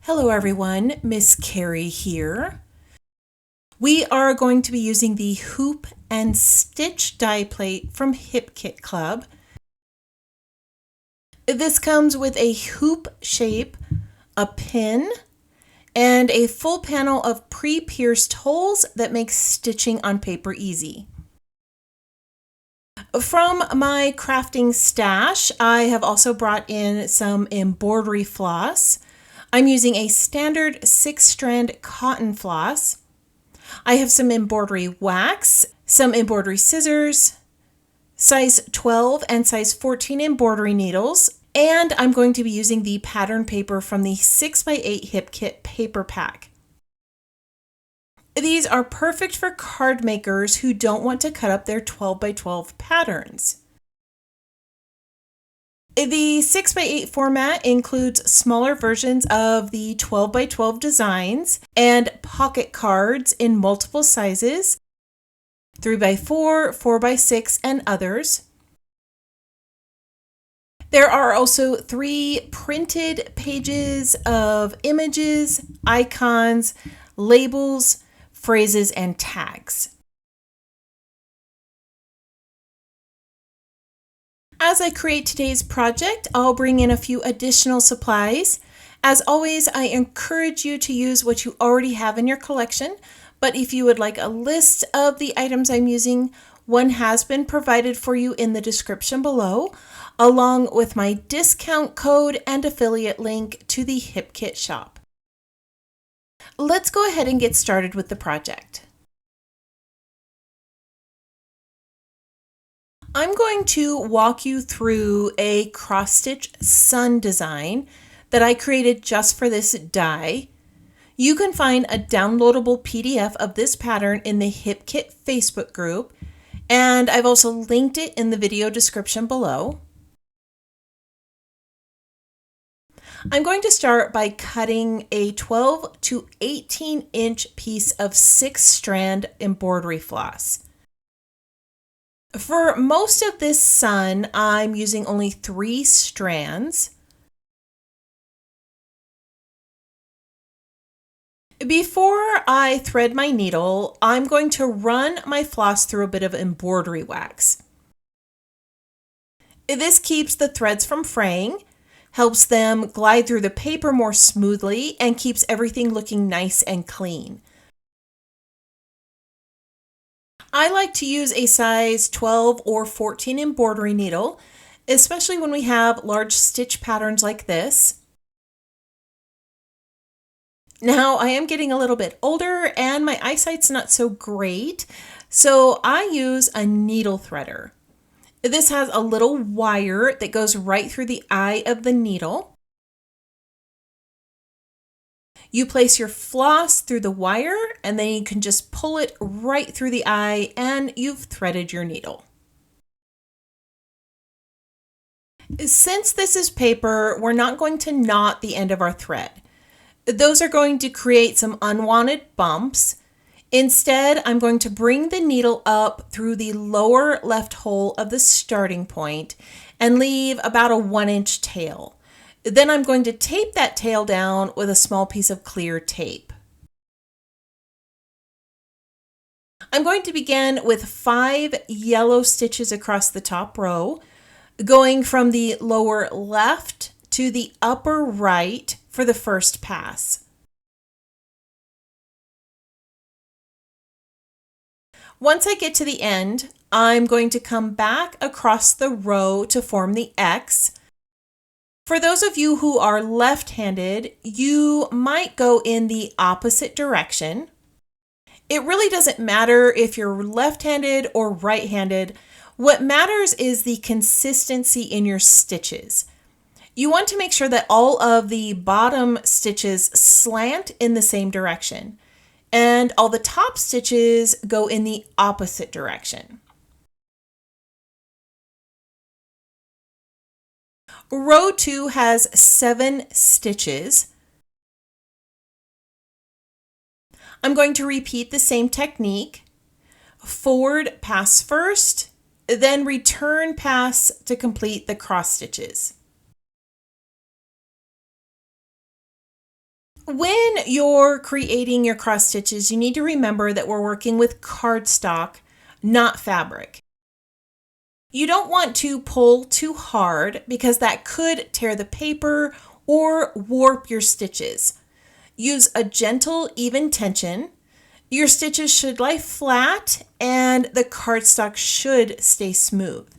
Hello everyone, Miss Carrie here. We are going to be using the Hoop and Stitch die plate from HIPKITCLUB. This comes with a hoop shape, a pin, and a full panel of pre-pierced holes that makes stitching on paper easy. From my crafting stash, I have also brought in some embroidery floss. I'm using a standard 6-strand cotton floss. I have some embroidery wax, some embroidery scissors, size 12 and size 14 embroidery needles, and I'm going to be using the pattern paper from the 6x8 Hip Kit paper pack. These are perfect for card makers who don't want to cut up their 12x12 patterns. The 6x8 format includes smaller versions of the 12x12 designs and pocket cards in multiple sizes, 3x4, 4x6, and others. There are also 3 printed pages of images, icons, labels, phrases, and tags. As I create today's project, I'll bring in a few additional supplies. As always, I encourage you to use what you already have in your collection, but if you would like a list of the items I'm using, one has been provided for you in the description below, along with my discount code and affiliate link to the HipKit shop. Let's go ahead and get started with the project. I'm going to walk you through a cross-stitch sun design that I created just for this die. You can find a downloadable PDF of this pattern in the HipKit Facebook group, and I've also linked it in the video description below. I'm going to start by cutting a 12 to 18 inch piece of 6-strand embroidery floss. For most of this sun, I'm using only 3 strands. Before I thread my needle, I'm going to run my floss through a bit of embroidery wax. This keeps the threads from fraying, helps them glide through the paper more smoothly, and keeps everything looking nice and clean. I like to use a size 12 or 14 embroidery needle, especially when we have large stitch patterns like this. Now, I am getting a little bit older and my eyesight's not so great, so I use a needle threader. This has a little wire that goes right through the eye of the needle. You place your floss through the wire and then you can just pull it right through the eye and you've threaded your needle. Since this is paper, we're not going to knot the end of our thread. Those are going to create some unwanted bumps. Instead, I'm going to bring the needle up through the lower left hole of the starting point and leave about a 1-inch tail. Then I'm going to tape that tail down with a small piece of clear tape. I'm going to begin with 5 yellow stitches across the top row, going from the lower left to the upper right for the first pass. Once I get to the end, I'm going to come back across the row to form the X. For those of you who are left-handed, you might go in the opposite direction. It really doesn't matter if you're left-handed or right-handed. What matters is the consistency in your stitches. You want to make sure that all of the bottom stitches slant in the same direction, and all the top stitches go in the opposite direction. Row 2 has 7 stitches. I'm going to repeat the same technique. Forward pass first, then return pass to complete the cross stitches. When you're creating your cross stitches, you need to remember that we're working with cardstock, not fabric. You don't want to pull too hard because that could tear the paper or warp your stitches. Use a gentle, even tension. Your stitches should lie flat and the cardstock should stay smooth.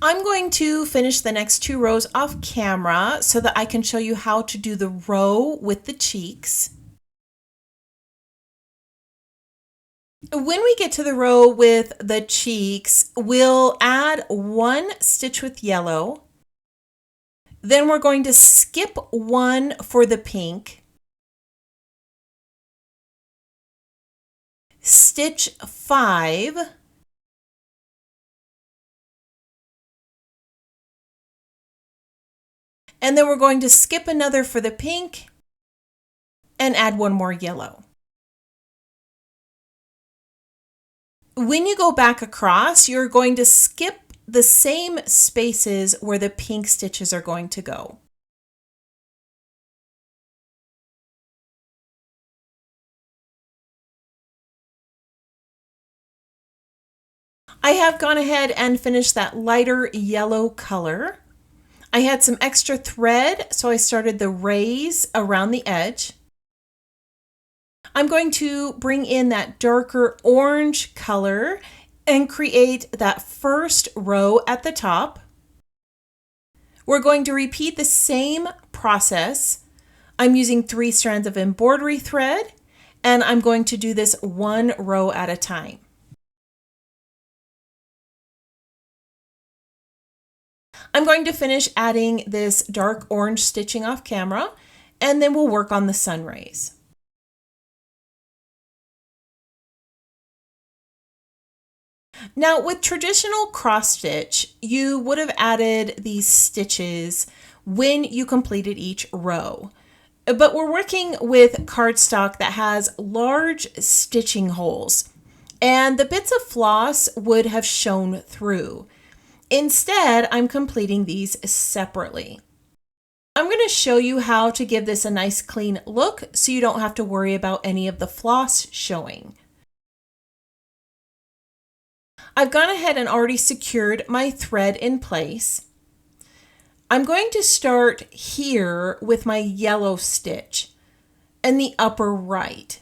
I'm going to finish the next 2 rows off camera so that I can show you how to do the row with the cheeks. When we get to the row with the cheeks, we'll add 1 stitch with yellow. Then we're going to skip 1 for the pink. Stitch 5. And then we're going to skip another for the pink and add 1 more yellow. When you go back across, you're going to skip the same spaces where the pink stitches are going to go. I have gone ahead and finished that lighter yellow color. I had some extra thread, so I started the rays around the edge. I'm going to bring in that darker orange color and create that first row at the top. We're going to repeat the same process. I'm using 3 strands of embroidery thread, and I'm going to do this 1 row at a time. I'm going to finish adding this dark orange stitching off camera, and then we'll work on the sun rays. Now, with traditional cross stitch, you would have added these stitches when you completed each row. But we're working with cardstock that has large stitching holes, and the bits of floss would have shown through. Instead, I'm completing these separately. I'm going to show you how to give this a nice clean look so you don't have to worry about any of the floss showing. I've gone ahead and already secured my thread in place. I'm going to start here with my yellow stitch in the upper right.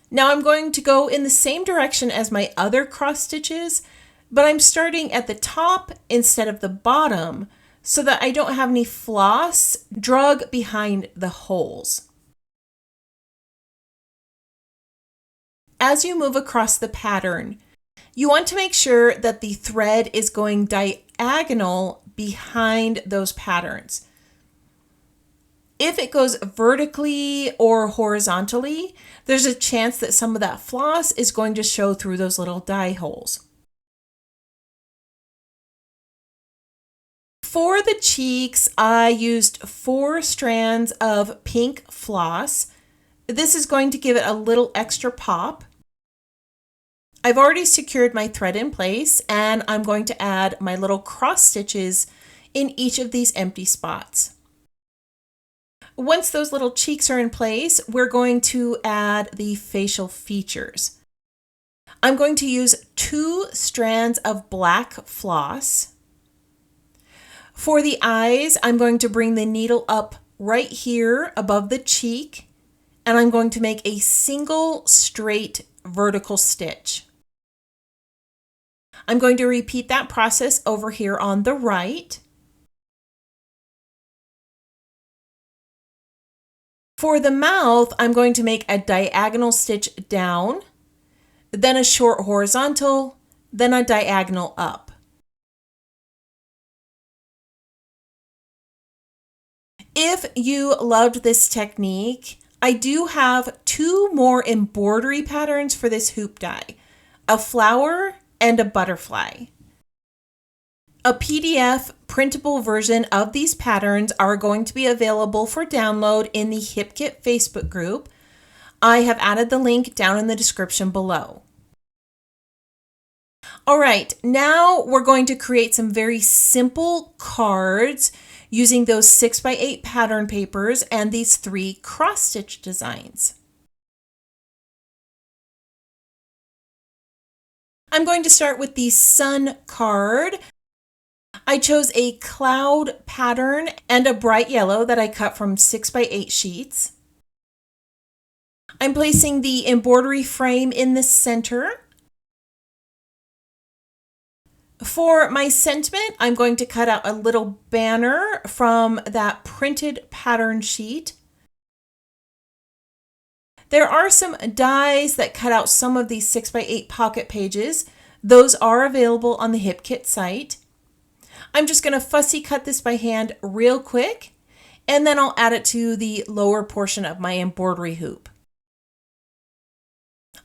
Now I'm going to go in the same direction as my other cross stitches, but I'm starting at the top instead of the bottom so that I don't have any floss drug behind the holes. As you move across the pattern, you want to make sure that the thread is going diagonal behind those patterns. If it goes vertically or horizontally, there's a chance that some of that floss is going to show through those little die holes. For the cheeks, I used 4 strands of pink floss. This is going to give it a little extra pop. I've already secured my thread in place, and I'm going to add my little cross stitches in each of these empty spots. Once those little cheeks are in place, we're going to add the facial features. I'm going to use 2 strands of black floss. For the eyes, I'm going to bring the needle up right here above the cheek, and I'm going to make a single straight vertical stitch. I'm going to repeat that process over here on the right. For the mouth, I'm going to make a diagonal stitch down, then a short horizontal, then a diagonal up. If you loved this technique, I do have 2 more embroidery patterns for this hoop die, a flower and a butterfly. A PDF printable version of these patterns are going to be available for download in the HIPKIT Facebook group. I have added the link down in the description below. All right, now we're going to create some very simple cards using those 6x8 pattern papers and these 3 cross-stitch designs. I'm going to start with the sun card. I chose a cloud pattern and a bright yellow that I cut from 6x8 sheets. I'm placing the embroidery frame in the center. For my sentiment, I'm going to cut out a little banner from that printed pattern sheet. There are some dies that cut out some of these 6x8 pocket pages. Those are available on the HIPKIT site. I'm just going to fussy cut this by hand real quick, and then I'll add it to the lower portion of my embroidery hoop.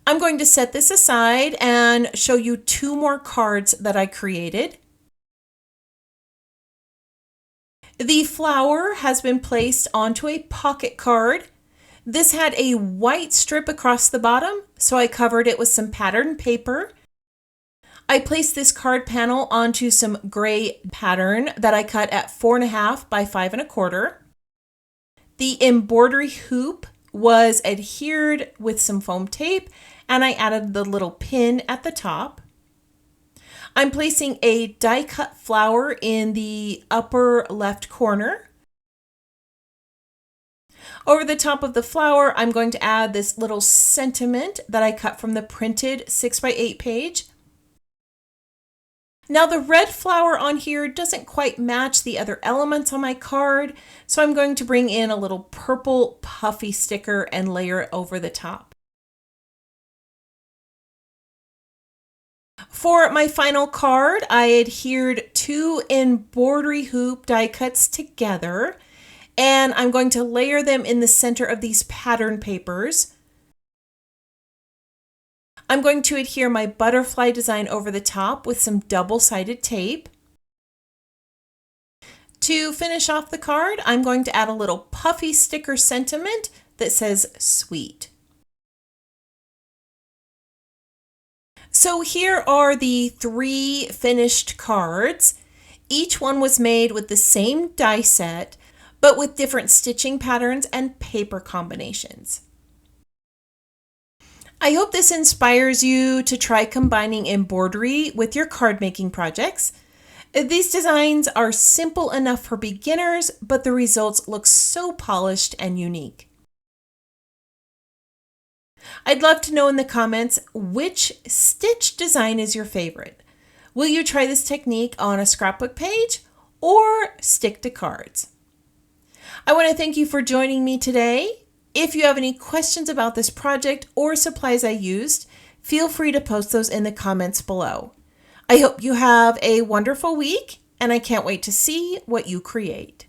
I'm going to set this aside and show you 2 more cards that I created. The flower has been placed onto a pocket card. This had a white strip across the bottom, so I covered it with some pattern paper. I placed this card panel onto some gray pattern that I cut at 4.5 by 5.25. The embroidery hoop was adhered with some foam tape, and I added the little pin at the top. I'm placing a die cut flower in the upper left corner. Over the top of the flower, I'm going to add this little sentiment that I cut from the printed 6x8 page. Now the red flower on here doesn't quite match the other elements on my card, so I'm going to bring in a little purple puffy sticker and layer it over the top. For my final card, I adhered 2 embroidery hoop die cuts together, and I'm going to layer them in the center of these pattern papers. I'm going to adhere my butterfly design over the top with some double-sided tape. To finish off the card, I'm going to add a little puffy sticker sentiment that says sweet. So here are the 3 finished cards. Each one was made with the same die set, but with different stitching patterns and paper combinations. I hope this inspires you to try combining embroidery with your card making projects. These designs are simple enough for beginners, but the results look so polished and unique. I'd love to know in the comments which stitch design is your favorite. Will you try this technique on a scrapbook page or stick to cards? I want to thank you for joining me today. If you have any questions about this project or supplies I used, feel free to post those in the comments below. I hope you have a wonderful week, and I can't wait to see what you create.